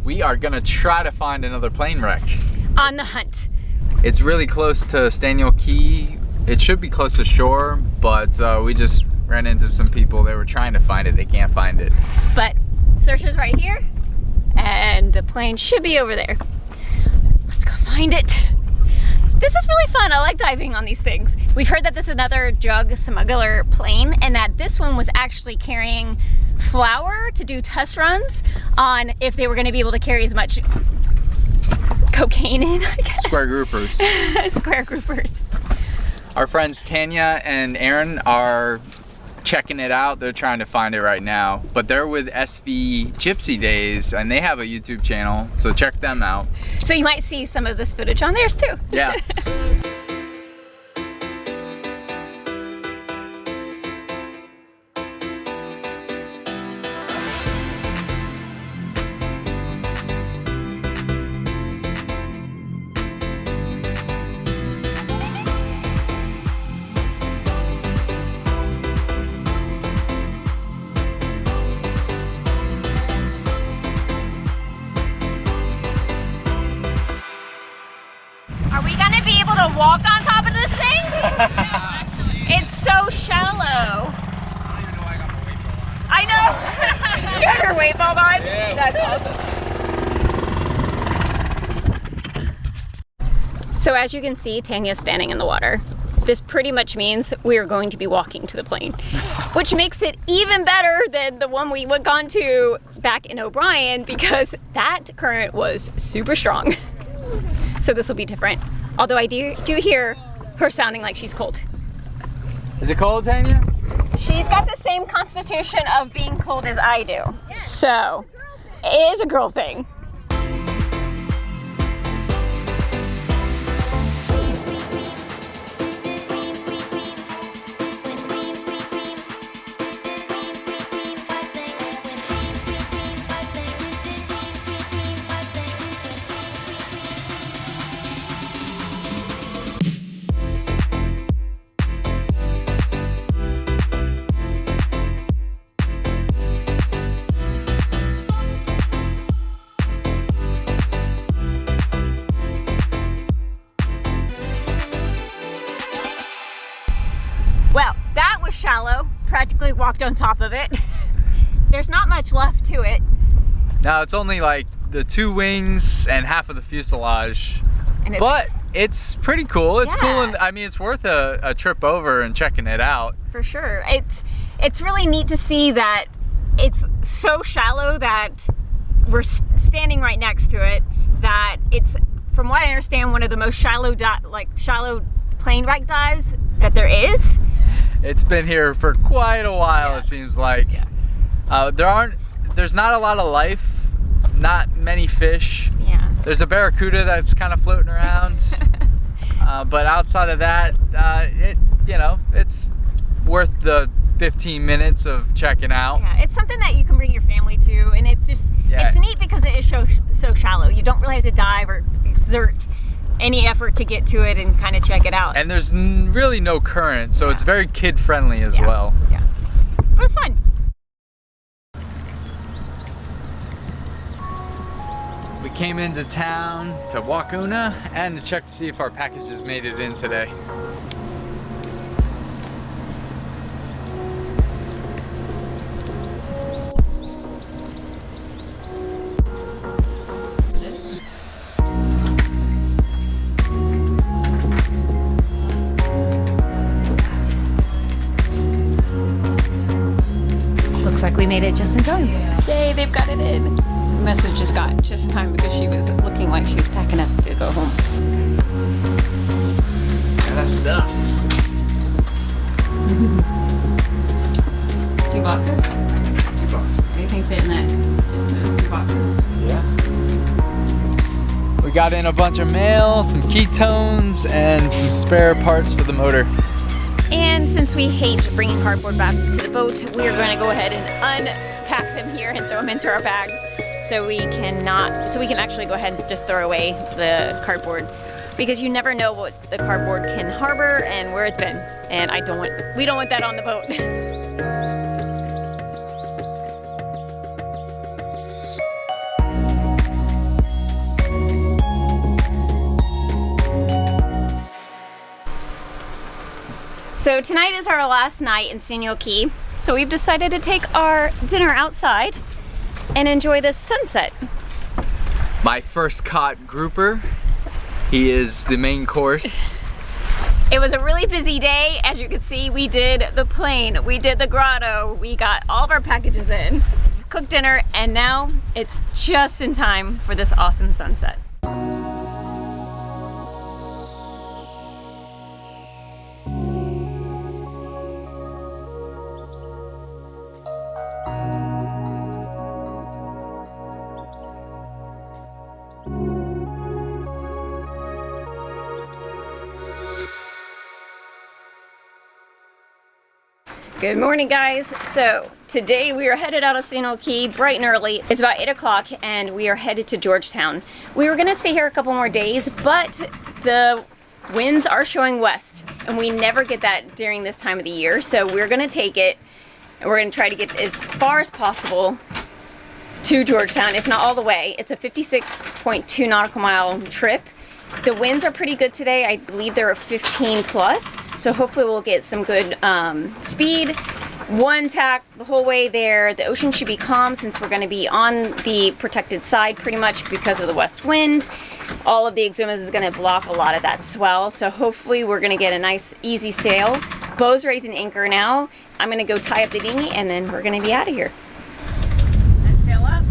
we are gonna try to find another plane wreck. On the hunt. It's really close to Staniel Cay. It should be close to shore, but we just ran into some people. They were trying to find it. They can't find it. But search is right here, and the plane should be over there. Let's go find it. This is really fun. I like diving on these things. We've heard that this is another drug smuggler plane, and that this one was actually carrying flour to do test runs on if they were going to be able to carry as much cocaine in, I guess. Square groupers. Square groupers. Our friends Tanya and Aaron are checking it out. They're trying to find it right now, but they're with SV Gypsy Days, and they have a YouTube channel, so check them out. So you might see some of this footage on theirs too. Yeah. Are we gonna be able to walk on top of this thing? It's so shallow. I don't even know why I got my weight belt on. I know. You have your weight belt on? Yeah. That's awesome. So as you can see, Tanya's standing in the water. This pretty much means we are going to be walking to the plane, which makes it even better than the one we went on to back in O'Brien, because that current was super strong. So this will be different. Although I do hear her sounding like she's cold. Is it cold, Tanya? She's got the same constitution of being cold as I do. So it is a girl thing. Well, that was shallow. Practically walked on top of it. There's not much left to it. No, it's only like the 2 wings and half of the fuselage. And But it's pretty cool. It's cool, Yeah. and I mean, it's worth a trip over and checking it out. For sure. It's really neat to see that it's so shallow that we're standing right next to it. That it's, from what I understand, one of the most shallow plane wreck dives that there is. It's been here for quite a while, Yeah. it seems like. Yeah. There's not a lot of life, not many fish. Yeah. There's a barracuda that's kind of floating around. But outside of that, it's worth the 15 minutes of checking out. Yeah, it's something that you can bring your family to, and it's just, Yeah. it's neat because it is so shallow. You don't really have to dive or exert any effort to get to it and kind of check it out. And there's really no current, so Yeah. it's very kid-friendly as Yeah. well. Yeah, but it's fun. We came into town to Wacoona and to check to see if our packages made it in today. Looks like we made it just in time. Yay, they've got it in. The message just got just in time because she was looking like she was packing up to go home. Yeah, that's stuff. 2 boxes? 2 bucks. What do you think fit in that? Just those 2 boxes? Yeah. We got in a bunch of mail, some ketones, and some spare parts for the motor. And since we hate bringing cardboard back to the boat, we are going to go ahead and unpack them here and throw them into our bags, so we can actually go ahead and just throw away the cardboard, because you never know what the cardboard can harbor and where it's been, and we don't want that on the boat. So tonight is our last night in Staniel Cay, so we've decided to take our dinner outside and enjoy this sunset. My first caught grouper. He is the main course. It was a really busy day. As you can see, we did the plane, we did the grotto, we got all of our packages in, cooked dinner, and now it's just in time for this awesome sunset. Good morning, guys. So today we are headed out of Staniel Cay bright and early. It's about 8 o'clock and we are headed to Georgetown. We were gonna stay here a couple more days, but the winds are showing west and we never get that during this time of the year. So we're gonna take it and we're gonna try to get as far as possible to Georgetown, if not all the way. It's a 56.2 nautical mile trip. The winds are pretty good today. I believe they're 15 plus, so hopefully we'll get some good speed. One tack the whole way there. The ocean should be calm since we're going to be on the protected side pretty much because of the west wind. All of the exumas is going to block a lot of that swell, so hopefully we're going to get a nice easy sail. Beau's raising anchor now. I'm going to go tie up the dinghy and then we're going to be out of here. Let's sail up.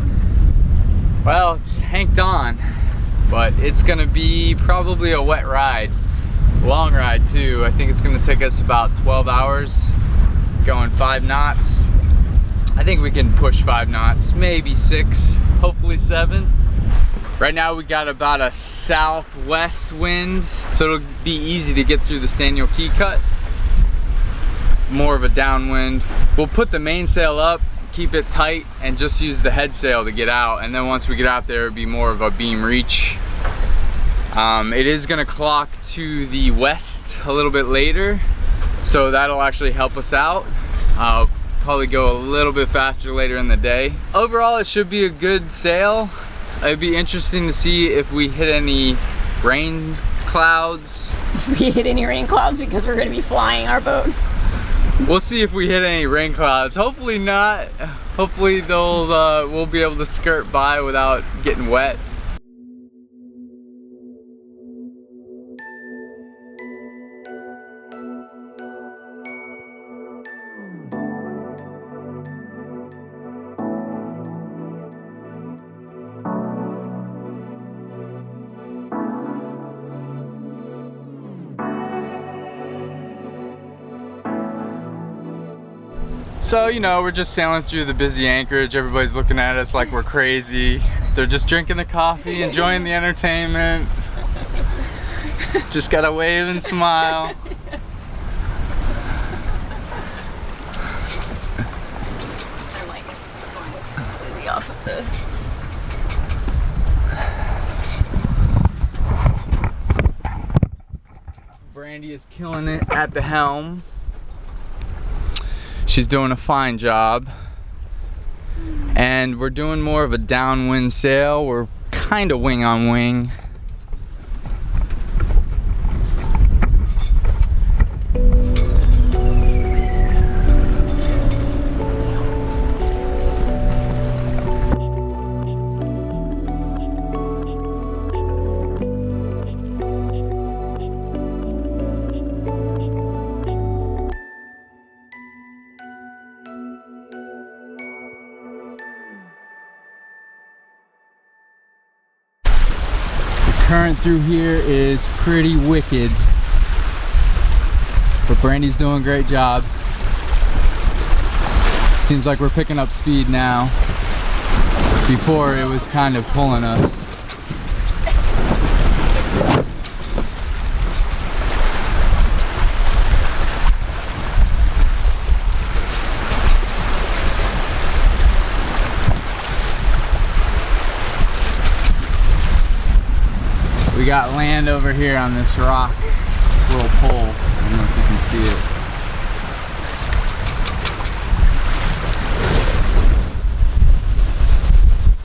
Well, it's hanked on. But it's gonna be probably a wet ride, long ride too. I think it's gonna take us about 12 hours, going 5 knots. I think we can push 5 knots, maybe 6, hopefully 7. Right now we got about a southwest wind, so it'll be easy to get through the Staniel Cay cut. More of a downwind. We'll put the mainsail up, keep it tight, and just use the head sail to get out, and then once we get out there it'll be more of a beam reach. It is gonna clock to the west a little bit later, so that'll actually help us out. I'll probably go a little bit faster later in the day. Overall, it should be a good sail. It'd be interesting to see if we hit any rain clouds. If we hit any rain clouds because we're gonna be flying our boat. We'll see if we hit any rain clouds. Hopefully not. Hopefully we'll be able to skirt by without getting wet. So, you know, we're just sailing through the busy anchorage. Everybody's looking at us like we're crazy. They're just drinking the coffee, enjoying the entertainment. Just gotta wave and smile. I'm like going completely off of the... Brandy is killing it at the helm. She's doing a fine job. And we're doing more of a downwind sail. We're kind of wing on wing. Current through here is pretty wicked, but Brandy's doing a great job. Seems like we're picking up speed now. Before it was kind of pulling us. We got land over here on this rock, this little pole. I don't know if you can see it.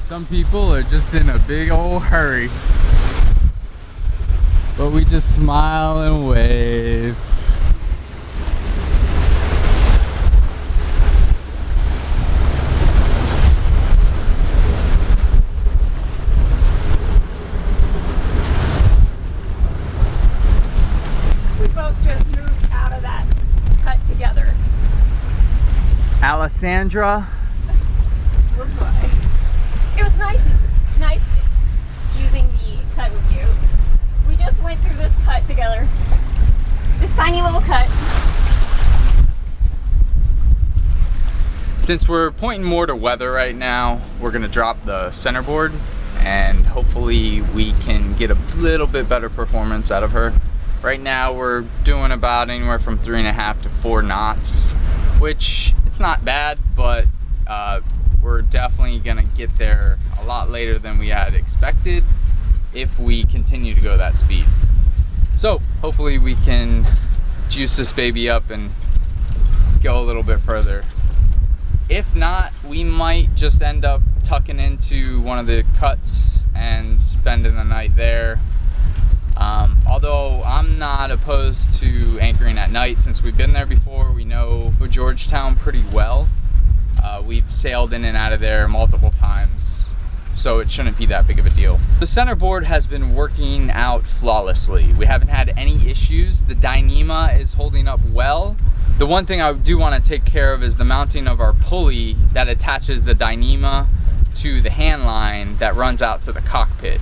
Some people are just in a big old hurry. But we just smile and wave. Mama Sandra. Goodbye. It was nice using the cut with you. We just went through this cut together. This tiny little cut. Since we're pointing more to weather right now, we're gonna drop the centerboard and hopefully we can get a little bit better performance out of her. Right now we're doing about anywhere from 3.5 to 4 knots, which it's not bad, but we're definitely gonna get there a lot later than we had expected if we continue to go that speed. So hopefully we can juice this baby up and go a little bit further. If not, we might just end up tucking into one of the cuts and spending the night there. Although I'm not opposed to anchoring at night since we've been there before. We know Georgetown pretty well. We've sailed in and out of there multiple times, so it shouldn't be that big of a deal. The centerboard has been working out flawlessly. We haven't had any issues. The Dyneema is holding up well. The one thing I do want to take care of is the mounting of our pulley that attaches the Dyneema to the hand line that runs out to the cockpit.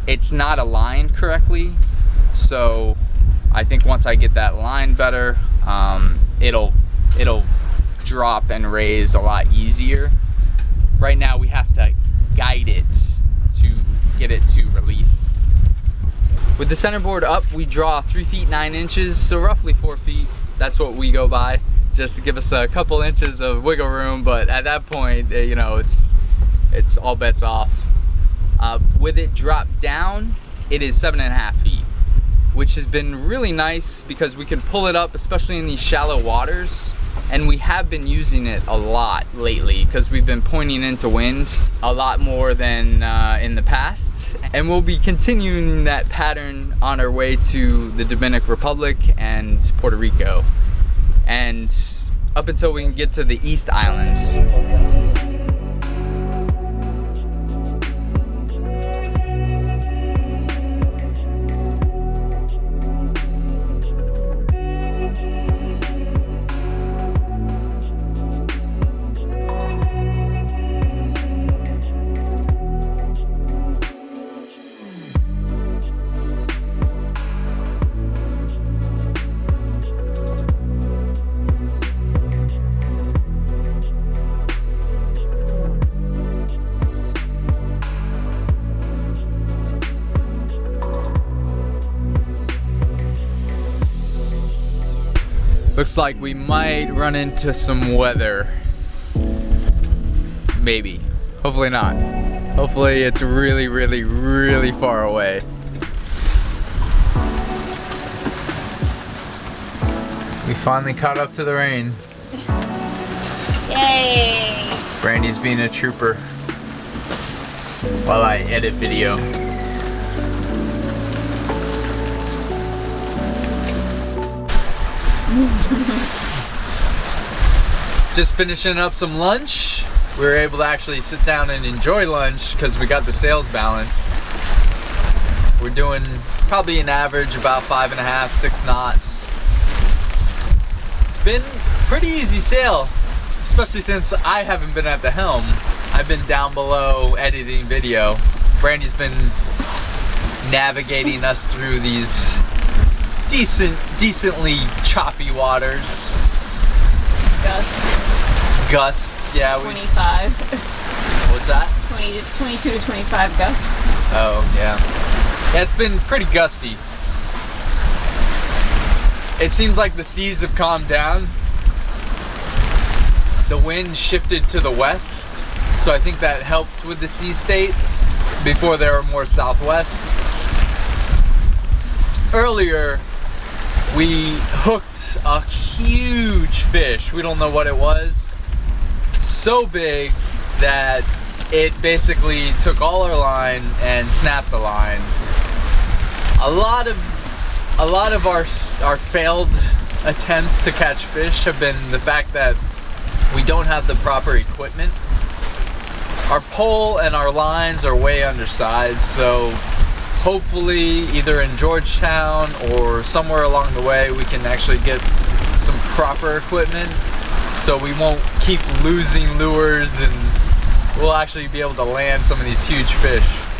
It's not aligned correctly, so I think once I get that line better, it'll drop and raise a lot easier. Right now we have to guide it to get it to release. With the centerboard up, we draw 3 feet 9 inches, so roughly 4 feet. That's what we go by, just to give us a couple inches of wiggle room, but at that point, you know, it's all bets off. With it dropped down, it is 7.5 feet, which has been really nice because we can pull it up, especially in these shallow waters. And we have been using it a lot lately because we've been pointing into wind a lot more than in the past. And we'll be continuing that pattern on our way to the Dominican Republic and Puerto Rico. And up until we can get to the East Islands. Looks like we might run into some weather. Maybe. Hopefully not. Hopefully it's really, really, really far away. We finally caught up to the rain. Yay! Brandy's being a trooper while I edit video. Just finishing up some lunch. We were able to actually sit down and enjoy lunch because we got the sails balanced. We're doing probably an average about 5.5, 6 knots. It's been pretty easy sail, especially since I haven't been at the helm. I've been down below editing video. Brandy's been navigating us through these decently choppy waters. Gusts, yeah. 25. What's that? 22 to 25 gusts. Oh, yeah. Yeah, it's been pretty gusty. It seems like the seas have calmed down. The wind shifted to the west, so I think that helped with the sea state. Before they were more southwest. Earlier, we hooked a huge fish. We don't know what it was. So big that it basically took all our line and snapped the line. A lot of our failed attempts to catch fish have been the fact that we don't have the proper equipment. Our pole and our lines are way undersized, so hopefully either in Georgetown or somewhere along the way we can actually get some proper equipment so we won't keep losing lures and we'll actually be able to land some of these huge fish.